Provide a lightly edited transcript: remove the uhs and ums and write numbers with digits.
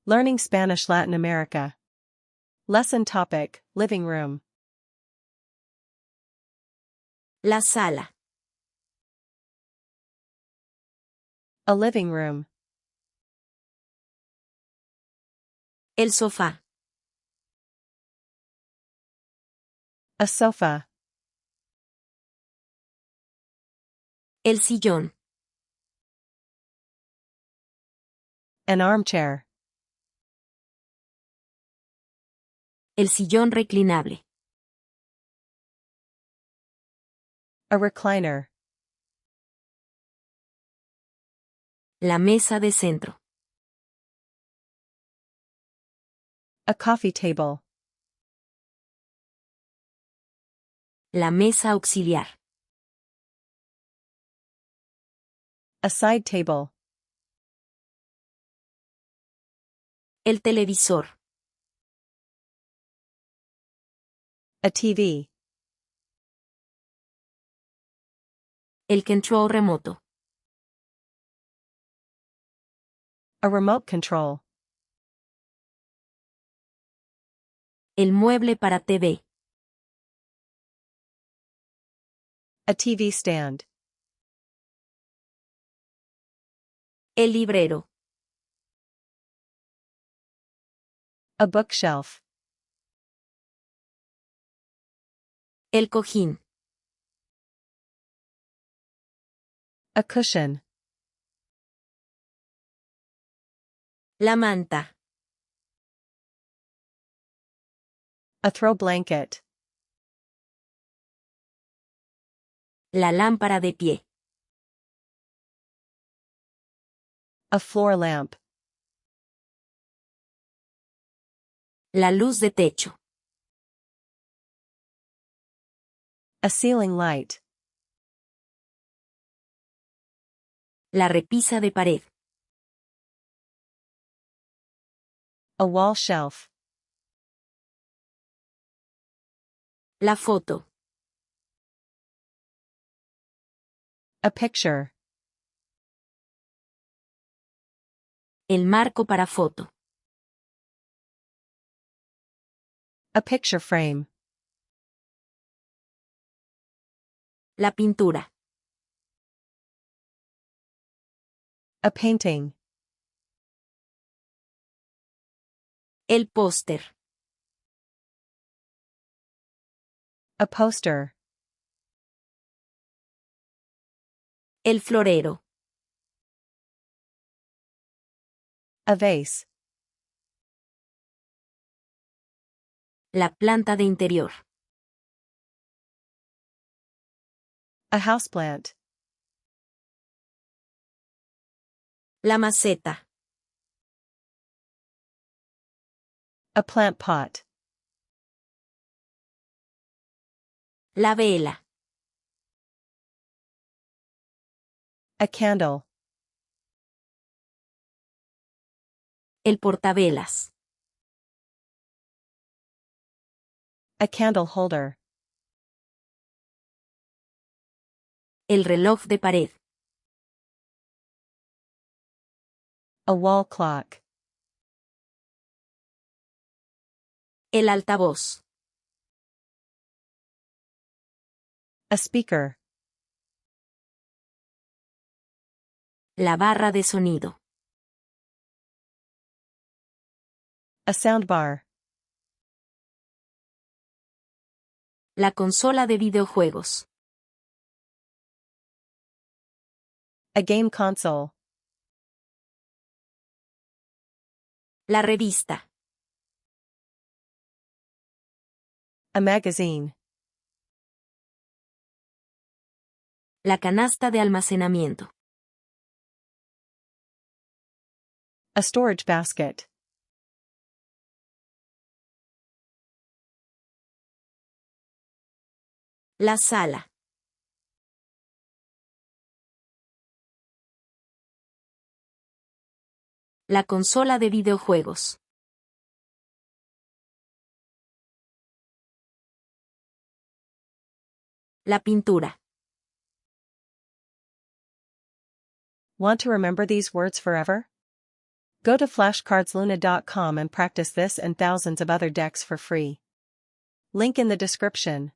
Learning Spanish Latin America. Lesson topic, living room. La sala. A living room. El sofá. A sofa. El sillón. An armchair. El sillón reclinable. A recliner. La mesa de centro. A coffee table. La mesa auxiliar. A side table. El televisor. A TV. El control remoto. A remote control. El mueble para TV. A TV stand. El librero. A bookshelf. El cojín. A cushion. La manta. A throw blanket. La lámpara de pie. A floor lamp. La luz de techo. A ceiling light. La repisa de pared. A wall shelf. La foto. A picture. El marco para foto. A picture frame. La pintura. A painting. El póster. A poster. El florero. A vase. La planta de interior. A houseplant. La maceta. A plant pot. La vela. A candle. El portavelas. A candle holder. El reloj de pared. A wall clock. El altavoz. A speaker. La barra de sonido. A soundbar. La consola de videojuegos. A game console. La revista. A magazine. La canasta de almacenamiento. A storage basket. La sala. La consola de videojuegos. La pintura. Want to remember these words forever? Go to flashcardsluna.com and practice this and thousands of other decks for free. Link in the description.